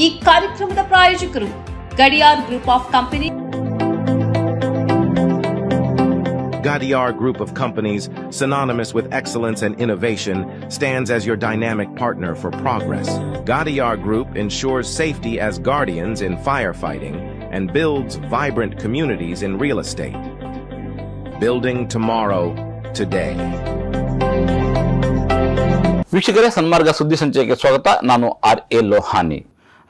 ಈ ಕಾರ್ಯಕ್ರಮದ ಪ್ರಾಯೋಜಕರು Gadiyar group of company. Gadiar Group of Companies, synonymous with excellence and innovation, stands as your dynamic partner for progress. Gadiar Group ensures safety as guardians in firefighting and builds vibrant communities in real estate. Building tomorrow, today. ವೀಕ್ಷಕರೇ, ಸನ್ಮಾರ್ಗ ಸುದ್ದಿ ಸಂಚಯಕ್ಕೆ ಸ್ವಾಗತ. ನಾನು RA Lohani.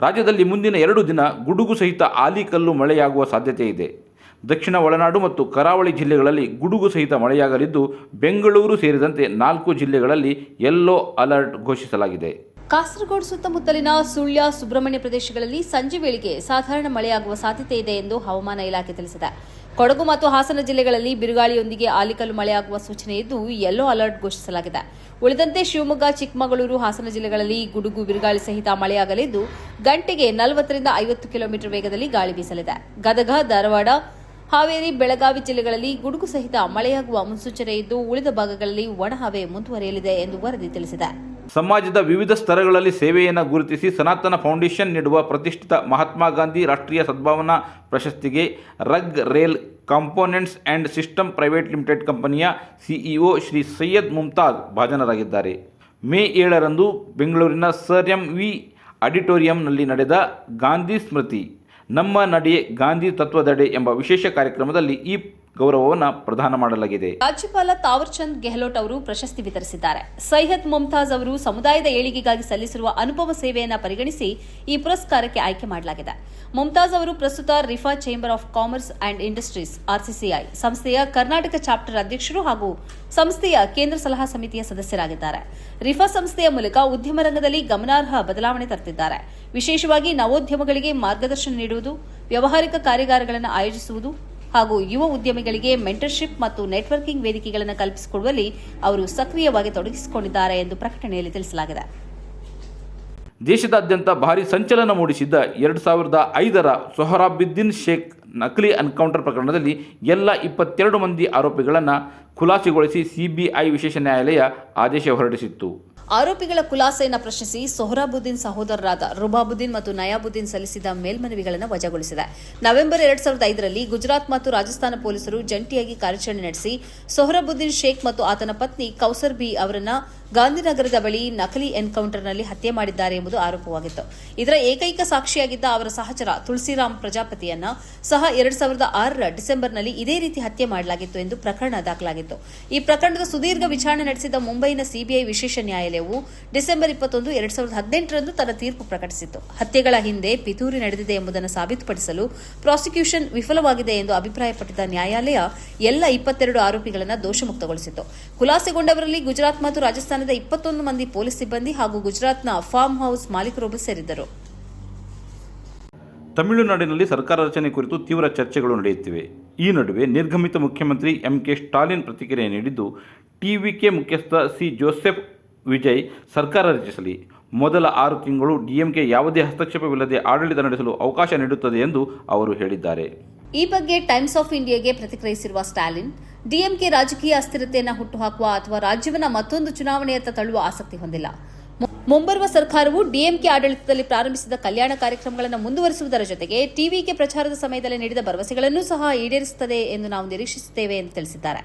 ರಾಜ್ಯದಲ್ಲಿ ಮುಂದಿನ 2 ದಿನ ಗುಡುಗು ಸಹಿತ ಆಲಿಕಲ್ಲು ಮಳೆಯಾಗುವ ಸಾಧ್ಯತೆ ಇದೆ. ದಕ್ಷಿಣ ಒಳನಾಡು ಮತ್ತು ಕರಾವಳಿ ಜಿಲ್ಲೆಗಳಲ್ಲಿ ಗುಡುಗು ಸಹಿತ ಮಳೆಯಾಗಲಿದ್ದು, ಬೆಂಗಳೂರು ಸೇರಿದಂತೆ 4 ಜಿಲ್ಲೆಗಳಲ್ಲಿ ಯೆಲ್ಲೋ ಅಲರ್ಟ್ ಘೋಷಿಸಲಾಗಿದೆ. ಕಾಸರಗೋಡು ಸುತ್ತಮುತ್ತಲಿನ ಸುಳ್ಯ, ಸುಬ್ರಹ್ಮಣ್ಯ ಪ್ರದೇಶಗಳಲ್ಲಿ ಸಂಜೆ ವೇಳೆಗೆ ಸಾಧಾರಣ ಮಳೆಯಾಗುವ ಸಾಧ್ಯತೆ ಇದೆ ಎಂದು ಹವಾಮಾನ ಇಲಾಖೆ ತಿಳಿಸಿದೆ. ಕೊಡಗು ಮತ್ತು ಹಾಸನ ಜಿಲ್ಲೆಗಳಲ್ಲಿ ಬಿರುಗಾಳಿಯೊಂದಿಗೆ ಆಲಿಕಲ್ಲು ಮಳೆಯಾಗುವ ಸೂಚನೆ ಇದ್ದು ಯೆಲ್ಲೋ ಅಲರ್ಟ್ ಘೋಷಿಸಲಾಗಿದೆ. ಉಳಿದಂತೆ ಶಿವಮೊಗ್ಗ, ಚಿಕ್ಕಮಗಳೂರು, ಹಾಸನ ಜಿಲ್ಲೆಗಳಲ್ಲಿ ಗುಡುಗು, ಬಿರುಗಾಳಿ ಸಹಿತ ಮಳೆಯಾಗಲಿದ್ದು, ಗಂಟೆಗೆ 40 ರಿಂದ 50 ಕಿಲೋಮೀಟರ್ ವೇಗದಲ್ಲಿ ಗಾಳಿ ಬೀಸಲಿದೆ. ಗದಗ, ಧಾರವಾಡ, ಹಾವೇರಿ, ಬೆಳಗಾವಿ ಜಿಲ್ಲೆಗಳಲ್ಲಿ ಗುಡುಗು ಸಹಿತ ಮಳೆಯಾಗುವ ಮುನ್ಸೂಚನೆ ಇದ್ದು, ಉಳಿದ ಭಾಗಗಳಲ್ಲಿ ಒಣಹವೆ ಮುಂದುವರಿಯಲಿದೆ ಎಂದು ವರದಿ ತಿಳಿಸಿದೆ. ಸಮಾಜದ ವಿವಿಧ ಸ್ತರಗಳಲ್ಲಿ ಸೇವೆಯನ್ನು ಗುರುತಿಸಿ ಸನಾತನ ಫೌಂಡೇಶನ್ ನೀಡುವ ಪ್ರತಿಷ್ಠಿತ ಮಹಾತ್ಮ ಗಾಂಧಿ ರಾಷ್ಟ್ರೀಯ ಸದ್ಭಾವನಾ ಪ್ರಶಸ್ತಿಗೆ rug rail components and system private limited ಕಂಪನಿಯ ಸಿಇಒ ಶ್ರೀ ಸೈಯದ್ ಮುಮ್ತಾಜ್ ಭಾಜನರಾಗಿದ್ದಾರೆ. ಮೇ 7ರಂದು ಬೆಂಗಳೂರಿನ ಸರ್ MV ಆಡಿಟೋರಿಯಂನಲ್ಲಿ ನಡೆದ ಗಾಂಧಿ ಸ್ಮೃತಿ ನಮ್ಮ ನಡೆ ಗಾಂಧಿ ತತ್ವದಡೆ ಎಂಬ ವಿಶೇಷ ಕಾರ್ಯಕ್ರಮದಲ್ಲಿ ಈ ಗೌರವವನ್ನು ಪ್ರದಾನ ಮಾಡಲಾಗಿದೆ. ರಾಜ್ಯಪಾಲ ತಾವರ್ಚಂದ್ ಗೆಹ್ಲೋಟ್ ಅವರು ಪ್ರಶಸ್ತಿ ವಿತರಿಸಿದ್ದಾರೆ. ಸೈಯದ್ ಮುಮ್ತಾಜ್ ಅವರು ಸಮುದಾಯದ ಏಳಿಗೆಗಾಗಿ ಸಲ್ಲಿಸಿರುವ ಅನುಪಮ ಸೇವೆಯನ್ನು ಪರಿಗಣಿಸಿ ಈ ಪುರಸ್ಕಾರಕ್ಕೆ ಆಯ್ಕೆ ಮಾಡಲಾಗಿದೆ. ಮುಮ್ತಾಜ್ ಅವರು ಪ್ರಸ್ತುತ Rifah chamber of commerce and industries RCCI ಸಂಸ್ಥೆಯ ಕರ್ನಾಟಕ ಚಾಪ್ಟರ್ ಅಧ್ಯಕ್ಷರು ಹಾಗೂ ಸಂಸ್ಥೆಯ ಕೇಂದ್ರ ಸಲಹಾ ಸಮಿತಿಯ ಸದಸ್ಯರಾಗಿದ್ದಾರೆ. ರಿಫಾ ಸಂಸ್ಥೆಯ ಮೂಲಕ ಉದ್ಯಮ ರಂಗದಲ್ಲಿ ಗಮನಾರ್ಹ ಬದಲಾವಣೆ ತರುತ್ತಿದ್ದಾರೆ. ವಿಶೇಷವಾಗಿ ನವೋದ್ಯಮಗಳಿಗೆ ಮಾರ್ಗದರ್ಶನ ನೀಡುವುದು, ವ್ಯಾವಹಾರಿಕ ಕಾರ್ಯಾಗಾರಗಳನ್ನು ಆಯೋಜಿಸುವುದು ಹಾಗೂ ಯುವ ಉದ್ಯಮಿಗಳಿಗೆ ಮೆಂಟರ್ಶಿಪ್ ಮತ್ತು ನೆಟ್ವರ್ಕಿಂಗ್ ವೇದಿಕೆಗಳನ್ನು ಕಲ್ಪಿಸಿಕೊಡುವಲ್ಲಿ ಅವರು ಸಕ್ರಿಯವಾಗಿ ತೊಡಗಿಸಿಕೊಂಡಿದ್ದಾರೆ ಎಂದು ಪ್ರಕಟಣೆಯಲ್ಲಿ ತಿಳಿಸಲಾಗಿದೆ. ದೇಶದಾದ್ಯಂತ ಭಾರೀ ಸಂಚಲನ ಮೂಡಿಸಿದ್ದ 2005ರ ಸೊಹರಾಬುದ್ದೀನ್ ಶೇಖ್ ನಕಲಿ ಎನ್ಕೌಂಟರ್ ಪ್ರಕರಣದಲ್ಲಿ ಎಲ್ಲ 22 ಮಂದಿ ಆರೋಪಿಗಳನ್ನು ಖುಲಾಸೆಗೊಳಿಸಿ CBI ವಿಶೇಷ ನ್ಯಾಯಾಲಯ ಆದೇಶ ಹೊರಡಿಸಿತ್ತು. ಆರೋಪಿಗಳ ಖುಲಾಸೆಯನ್ನು ಪ್ರಶ್ನಿಸಿ ಸೊಹರಾಬುದ್ದೀನ್ ಸಹೋದರರಾದ ರುಬಾಬುದ್ದೀನ್ ಮತ್ತು ನಯಾಬುದ್ದೀನ್ ಸಲ್ಲಿಸಿದ ಮೇಲ್ಮನವಿಗಳನ್ನು ವಜಾಗೊಳಿಸಿದೆ. ನವೆಂಬರ್ 2005ರಲ್ಲಿ ಗುಜರಾತ್ ಮತ್ತು ರಾಜಸ್ಥಾನ ಪೊಲೀಸರು ಜಂಟಿಯಾಗಿ ಕಾರ್ಯಾಚರಣೆ ನಡೆಸಿ ಸೊಹರಾಬುದ್ದೀನ್ ಶೇಖ್ ಮತ್ತು ಆತನ ಪತ್ನಿ ಕೌಸರ್ ಬಿ ಅವರನ್ನು ಗಾಂಧಿನಗರದ ಬಳಿ ನಕಲಿ ಎನ್ಕೌಂಟರ್ನಲ್ಲಿ ಹತ್ಯೆ ಮಾಡಿದ್ದಾರೆ ಎಂಬುದು ಆರೋಪವಾಗಿತ್ತು. ಇದರ ಏಕೈಕ ಸಾಕ್ಷಿಯಾಗಿದ್ದ ಅವರ ಸಹಚರ ತುಳಸಿರಾಮ್ ಪ್ರಜಾಪತಿಯನ್ನ ಸಹ 2006ರ ಡಿಸೆಂಬರ್ನಲ್ಲಿ ಇದೇ ರೀತಿ ಹತ್ಯೆ ಮಾಡಲಾಗಿತ್ತು ಎಂದು ಪ್ರಕರಣ ದಾಖಲಾಗಿತ್ತು. ಈ ಪ್ರಕರಣದ ಸುದೀರ್ಘ ವಿಚಾರಣೆ ನಡೆಸಿದ ಮುಂಬೈನ CBI ವಿಶೇಷ ನ್ಯಾಯಾಲಯವು ಡಿಸೆಂಬರ್ 21, 2018ರಂದು ತನ್ನ ತೀರ್ಪು ಪ್ರಕಟಿಸಿತ್ತು. ಹತ್ಯೆಗಳ ಹಿಂದೆ ಪಿತೂರಿ ನಡೆದಿದೆ ಎಂಬುದನ್ನು ಸಾಬೀತುಪಡಿಸಲು ಪ್ರಾಸಿಕ್ಯೂಷನ್ ವಿಫಲವಾಗಿದೆ ಎಂದು ಅಭಿಪ್ರಾಯಪಟ್ಟಿದ್ದ ನ್ಯಾಯಾಲಯ ಎಲ್ಲ 22 ಆರೋಪಿಗಳನ್ನು ದೋಷಮುಕ್ತಗೊಳಿಸಿತು. ಖುಲಾಸೆಗೊಂಡವರಲ್ಲಿ ಗುಜರಾತ್ ಮತ್ತು ರಾಜಸ್ಥಾನದ 21 ಮಂದಿ ಪೊಲೀಸ್ ಸಿಬ್ಬಂದಿ ಹಾಗೂ ಗುಜರಾತ್ನ ಫಾರ್ಮ್ ಹೌಸ್ ಮಾಲೀಕರೊಬ್ಬರು ಸೇರಿದ್ದರು. ತಮಿಳುನಾಡಿನಲ್ಲಿ ಸರ್ಕಾರ ರಚನೆ ಕುರಿತು ತೀವ್ರ ಚರ್ಚೆಗಳು ನಡೆಯುತ್ತಿವೆ. ಈ ನಡುವೆ ನಿರ್ಗಮಿತ ಮುಖ್ಯಮಂತ್ರಿ MK ಸ್ಟಾಲಿನ್ ಪ್ರತಿಕ್ರಿಯೆ ನೀಡಿದ್ದು, TVK ಮುಖ್ಯಸ್ಥ ಸಿ ಜೋಸೆಫ್ ವಿಜಯ್ ಸರ್ಕಾರ ರಚಿಸಲಿ, ಮೊದಲ 6 ತಿಂಗಳು DMK ಯಾವುದೇ ಹಸ್ತಕ್ಷೇಪವಿಲ್ಲದೆ ಆಡಳಿತ ನಡೆಸಲು ಅವಕಾಶ ನೀಡುತ್ತದೆ ಎಂದು ಅವರು ಹೇಳಿದ್ದಾರೆ. ಈ ಬಗ್ಗೆ ಟೈಮ್ಸ್ ಆಫ್ ಇಂಡಿಯಾಗೆ ಪ್ರತಿಕ್ರಿಯಿಸಿರುವ ಸ್ಟಾಲಿನ್, DMK ರಾಜಕೀಯ ಅಸ್ಥಿರತೆಯನ್ನು ಹುಟ್ಟುಹಾಕುವ ಅಥವಾ ರಾಜ್ಯವನ್ನು ಮತ್ತೊಂದು ಚುನಾವಣೆಯತ್ತ ತಳ್ಳುವ ಆಸಕ್ತಿ ಹೊಂದಿಲ್ಲ. ಮುಂಬರುವ ಸರ್ಕಾರವು DMK ಆಡಳಿತದಲ್ಲಿ ಪ್ರಾರಂಭಿಸಿದ ಕಲ್ಯಾಣ ಕಾರ್ಯಕ್ರಮಗಳನ್ನು ಮುಂದುವರಿಸುವುದರ ಜೊತೆಗೆ TVK ಪ್ರಚಾರದ ಸಮಯದಲ್ಲಿ ನೀಡಿದ ಭರವಸೆಗಳನ್ನೂ ಸಹ ಈಡೇರಿಸುತ್ತದೆ ಎಂದು ನಾವು ನಿರೀಕ್ಷಿಸುತ್ತೇವೆ ಎಂದು ತಿಳಿಸಿದ್ದಾರೆ.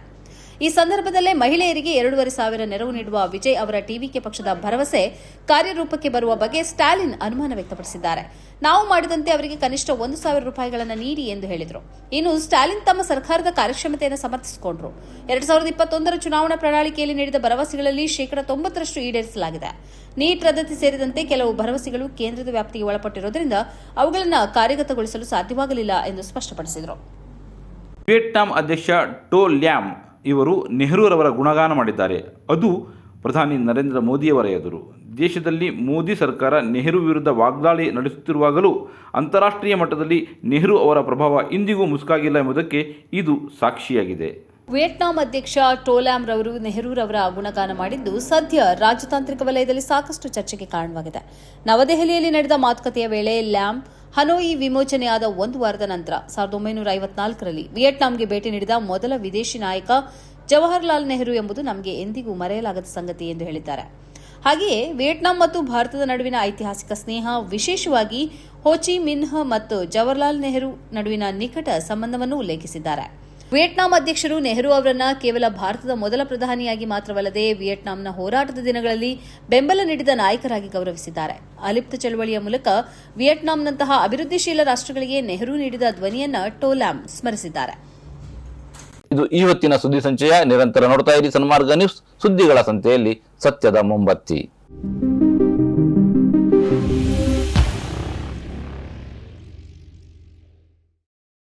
ಈ ಸಂದರ್ಭದಲ್ಲೇ ಮಹಿಳೆಯರಿಗೆ 2,500 ನೆರವು ನೀಡುವ ವಿಜಯ್ ಅವರ TVK ಪಕ್ಷದ ಭರವಸೆ ಕಾರ್ಯರೂಪಕ್ಕೆ ಬರುವ ಬಗ್ಗೆ ಸ್ಟಾಲಿನ್ ಅನುಮಾನ ವ್ಯಕ್ತಪಡಿಸಿದ್ದಾರೆ. ನಾವು ಮಾಡಿದಂತೆ ಅವರಿಗೆ ಕನಿಷ್ಠ 1,000 ರೂಪಾಯಿಗಳನ್ನು ನೀಡಿ ಎಂದು ಹೇಳಿದರು. ಇನ್ನು ಸ್ಟಾಲಿನ್ ತಮ್ಮ ಸರ್ಕಾರದ ಕಾರ್ಯಕ್ಷಮತೆಯನ್ನು ಸಮರ್ಥಿಸಿಕೊಂಡರು. 2021ರ ಚುನಾವಣಾ ಪ್ರಣಾಳಿಕೆಯಲ್ಲಿ ನೀಡಿದ ಭರವಸೆಗಳಲ್ಲಿ 90% ಈಡೇರಿಸಲಾಗಿದೆ. ನೀಟ್ ರದ್ದತಿ ಸೇರಿದಂತೆ ಕೆಲವು ಭರವಸೆಗಳು ಕೇಂದ್ರದ ವ್ಯಾಪ್ತಿಗೆ ಒಳಪಟ್ಟಿರುವುದರಿಂದ ಅವುಗಳನ್ನು ಕಾರ್ಯಗತಗೊಳಿಸಲು ಸಾಧ್ಯವಾಗಲಿಲ್ಲ ಎಂದು ಸ್ಪಷ್ಟಪಡಿಸಿದರು. ವಿಯೆಟ್ನಾಂ ಅಧ್ಯಕ್ಷ ಟೋ ಲ್ಯಾಮ್ ಇವರು ನೆಹರೂರವರ ಗುಣಗಾನ ಮಾಡಿದ್ದಾರೆ. ಅದು ಪ್ರಧಾನಿ ನರೇಂದ್ರ ಮೋದಿಯವರ ಎದುರು. ದೇಶದಲ್ಲಿ ಮೋದಿ ಸರ್ಕಾರ ನೆಹರು ವಿರುದ್ಧ ವಾಗ್ದಾಳಿ ನಡೆಸುತ್ತಿರುವಾಗಲೂ ಅಂತಾರಾಷ್ಟ್ರೀಯ ಮಟ್ಟದಲ್ಲಿ ನೆಹರು ಅವರ ಪ್ರಭಾವ ಇಂದಿಗೂ ಮುಸುಕಾಗಿಲ್ಲ ಎಂಬುದಕ್ಕೆ ಇದು ಸಾಕ್ಷಿಯಾಗಿದೆ. ವಿಯೆಟ್ನಾಂ ಅಧ್ಯಕ್ಷ ಟೋಲ್ಯಾಮ್ ರವರು ನೆಹರೂರವರ ಗುಣಗಾನ ಮಾಡಿದ್ದು ಸದ್ಯ ರಾಜತಾಂತ್ರಿಕ ವಲಯದಲ್ಲಿ ಸಾಕಷ್ಟು ಚರ್ಚೆಗೆ ಕಾರಣವಾಗಿದೆ. ನವದೆಹಲಿಯಲ್ಲಿ ನಡೆದ ಮಾತುಕತೆಯ ವೇಳೆ ಲ್ಯಾಮ್ ಹನೋಯಿ ವಿಮೋಚನೆಯಾದ 1 ವಾರದ ನಂತರ 1954ರಲ್ಲಿ ವಿಯೆಟ್ನಾಂಗೆ ಭೇಟಿ ನೀಡಿದ ಮೊದಲ ವಿದೇಶಿ ನಾಯಕ ಜವಾಹರ್ಲಾಲ್ ನೆಹರು ಎಂಬುದು ನಮಗೆ ಎಂದಿಗೂ ಮರೆಯಲಾಗದ ಸಂಗತಿ ಎಂದು ಹೇಳಿದ್ದಾರೆ. ಹಾಗೆಯೇ ವಿಯೆಟ್ನಾಂ ಮತ್ತು ಭಾರತದ ನಡುವಿನ ಐತಿಹಾಸಿಕ ಸ್ನೇಹ, ವಿಶೇಷವಾಗಿ ಹೋ ಚಿ ಮಿನ್ಹ್ ಮತ್ತು ಜವಾಹರ್ಲಾಲ್ ನೆಹರು ನಡುವಿನ ನಿಕಟ ಸಂಬಂಧವನ್ನು ಉಲ್ಲೇಖಿಸಿದ್ದಾರೆ. ವಿಯೆಟ್ನಾಂ ಅಧ್ಯಕ್ಷರು ನೆಹರು ಅವರನ್ನ ಕೇವಲ ಭಾರತದ ಮೊದಲ ಪ್ರಧಾನಿಯಾಗಿ ಮಾತ್ರವಲ್ಲದೆ ವಿಯೆಟ್ನಾಂನ ಹೋರಾಟದ ದಿನಗಳಲ್ಲಿ ಬೆಂಬಲ ನೀಡಿದ ನಾಯಕರಾಗಿ ಗೌರವಿಸಿದ್ದಾರೆ. ಅಲಿಪ್ತ ಚಳವಳಿಯ ಮೂಲಕ ವಿಯೆಟ್ನಾಂನಂತಹ ಅಭಿವೃದ್ಧಿಶೀಲ ರಾಷ್ಟ್ರಗಳಿಗೆ ನೆಹರು ನೀಡಿದ ಧ್ವನಿಯನ್ನ ಟೋ ಲ್ಯಾಮ್ ಸ್ಮರಿಸಿದ್ದಾರೆ. ಇದು ಇವತ್ತಿನ ಸುದ್ದಿ ಸಂಚಯ. ನಿರಂತರ ನೋಡ್ತಾ ಇರಿ ಸನ್ಮಾರ್ಗ ನ್ಯೂಸ್, ಸುದ್ದಿಗಳ ಸಂತೆಯಲ್ಲಿ ಸತ್ಯದ ಮೊಂಬತ್ತಿ.